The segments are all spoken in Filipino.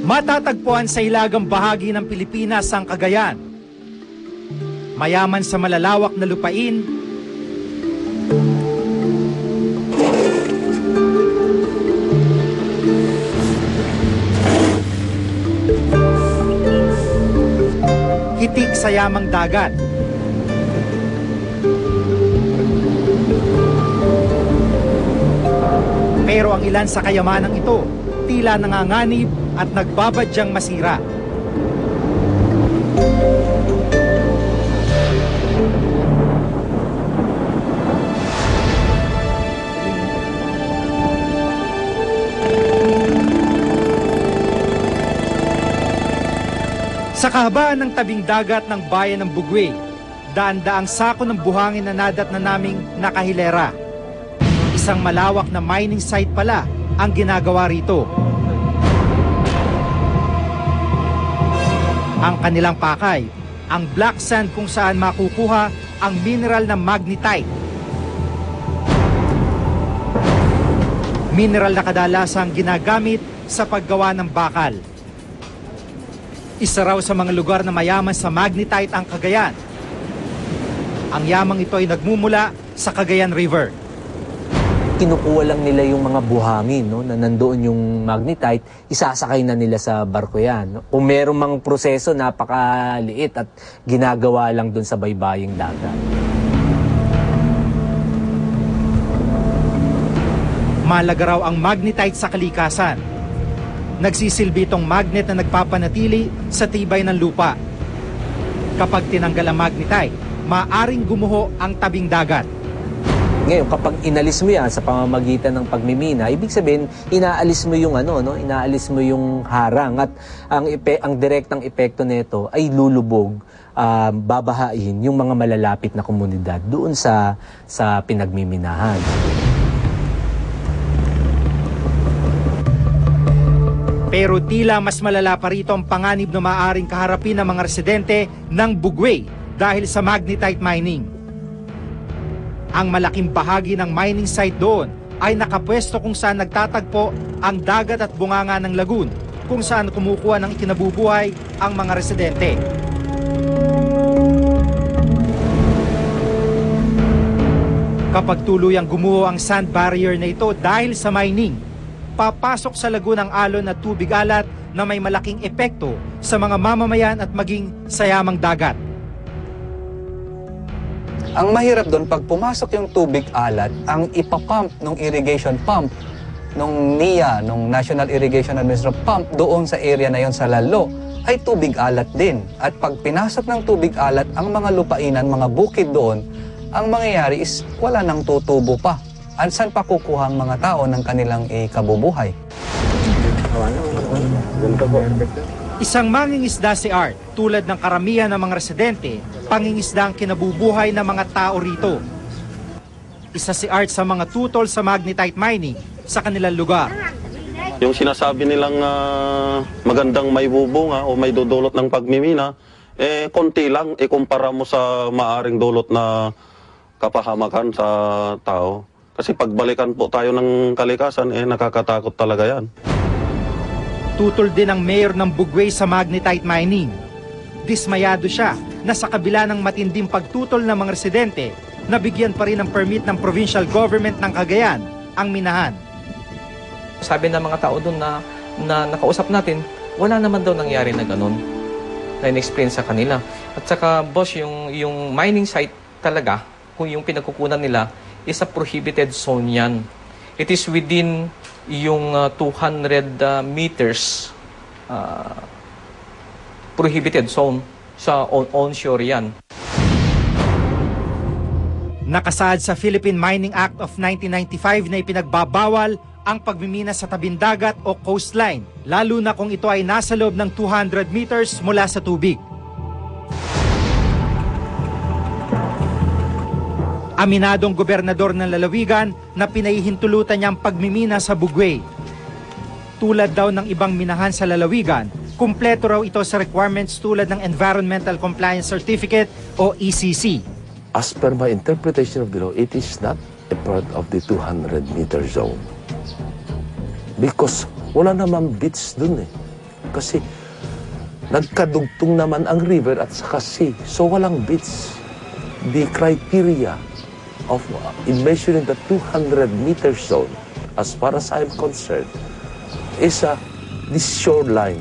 Matatagpuan sa hilagang bahagi ng Pilipinas ang Cagayan. Mayaman sa malalawak na lupain, hitik sa yamang dagat, pero ang ilan sa kayamanang ito tila nanganganib at nagbabadyang masira. Sa kahabaan ng tabing dagat ng bayan ng Bugwe, daan-daang sako ng buhangin na nadat na naming nakahilera. Isang malawak na mining site pala ang ginagawa rito. Ang kanilang pakay, ang black sand kung saan makukuha ang mineral na magnetite. Mineral na kadalasang ginagamit sa paggawa ng bakal. Isa raw sa mga lugar na mayaman sa magnetite ang Cagayan. Ang yamang ito ay nagmumula sa Cagayan River. Kinukuha lang nila yung mga buhangin, no, na nandoon yung magnetite, isasakay na nila sa barko yan. No? Kung merong mga proseso, napakaliit at ginagawa lang doon sa baybaying dagat. Mahalaga raw ang magnetite sa kalikasan. Nagsisilbi itong magnet na nagpapanatili sa tibay ng lupa. Kapag tinanggal ang magnetite, maaring gumuho ang tabing dagat. Ngayon, kapag inalis mo yan sa pamamagitan ng pagmimina, ibig sabihin, inaalis mo yung inaalis mo yung harang at ang direktang epekto nito ay lulubog, babahain yung mga malalapit na komunidad doon sa pinagmiminahan. Pero tila mas malala pa rito ang panganib na maaaring kaharapin ng mga residente ng Bugwe dahil sa magnetite mining. Ang malaking bahagi ng mining site doon ay nakapwesto kung saan nagtatagpo ang dagat at bunganga ng lagoon, kung saan kumukuha ng ikinabubuhay ang mga residente. Kapag tuluyang gumuho ang sand barrier na ito dahil sa mining, papasok sa lagoon ang alon at tubig alat na may malaking epekto sa mga mamamayan at maging sa yamang dagat. Ang mahirap doon, pag pumasok yung tubig alat, ang ipapump ng irrigation pump ng NIA, ng National Irrigation Administration pump doon sa area na yon sa Lalo, ay tubig alat din. At pag pinasok ng tubig alat, ang mga lupainan, mga bukid doon, ang mangyayari is wala nang tutubo pa. At saan pa kukuha ang mga tao ng kanilang kabubuhay? Isang mangingisda si Art, tulad ng karamihan ng mga residente, pangingisda ang kinabubuhay ng mga tao rito. Isa si Art sa mga tutol sa magnetite mining sa kanilang lugar. Yung sinasabi nilang magandang may bubunga o may dudulot ng pagmimina, konti lang ikumpara mo sa maaring dulot na kapahamakan sa tao. Kasi pagbalikan po tayo ng kalikasan, nakakatakot talaga yan. Tutol din ang mayor ng Bugwe sa magnetite mining. Dismayado siya na sa kabila ng matinding pagtutol ng mga residente, nabigyan pa rin ng permit ng provincial government ng Cagayan ang minahan. Sabi ng mga tao doon na nakausap natin, wala naman daw nangyari na ganun na in-explain sa kanila. At saka, boss, yung mining site talaga, kung yung pinagkukunan nila, is a prohibited zone yan. It is within yung 200 meters prohibited zone sa onshore yan. Nakasaad sa Philippine Mining Act of 1995 na ipinagbabawal ang pagmimina sa tabing dagat o coastline, lalo na kung ito ay nasa loob ng 200 meters mula sa tubig. Aminadong gobernador ng Lalawigan na pinahihintulutan niya ang pagmimina sa Bugwe. Tulad daw ng ibang minahan sa Lalawigan, kumpleto raw ito sa requirements tulad ng Environmental Compliance Certificate o ECC. As per my interpretation of the law, it is not a part of the 200-meter zone. Because wala namang beach dun . kasi nagkadugtong naman ang river at saka sea. So walang beach. The criteria of in measuring the 200-meter zone, as far as I'm concerned, is this shoreline.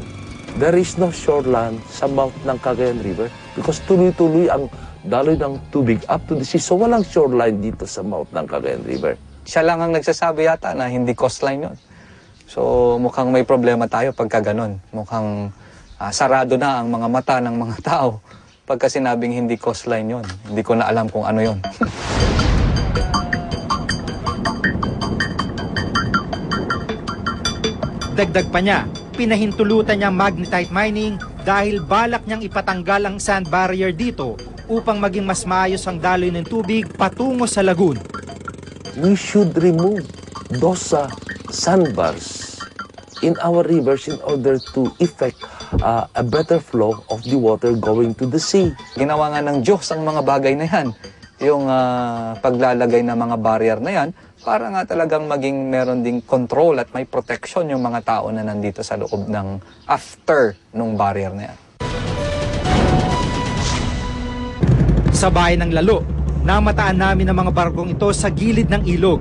There is no shoreline sa mouth ng Cagayan River because tuloy-tuloy ang daloy ng tubig up to the sea. So walang shoreline dito sa mouth ng Cagayan River. Siya lang ang nagsasabi yata na hindi coastline yun. So mukhang may problema tayo pagka ganon. Mukhang sarado na ang mga mata ng mga tao pagka sinabing hindi coastline yun. Hindi ko na alam kung ano yun. Dagdag pa niya, pinahintulutan niyang magnetite mining dahil balak niyang ipatanggal ang sand barrier dito upang maging mas maayos ang daloy ng tubig patungo sa lagoon. We should remove those sandbars in our rivers in order to effect a better flow of the water going to the sea. Ginawa nga ng Diyos ang mga bagay na yan. Yung paglalagay ng mga barrier na yan para nga talagang maging meron ding control at may protection yung mga tao na nandito sa loob ng after nung barrier na yan. Sa bayan ng Lalo, namataan namin ang mga barkong ito sa gilid ng ilog.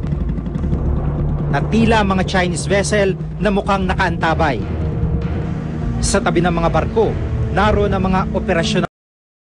Na tila mga Chinese vessel na mukhang nakaantabay. Sa tabi ng mga barko, naroon ang mga operasyon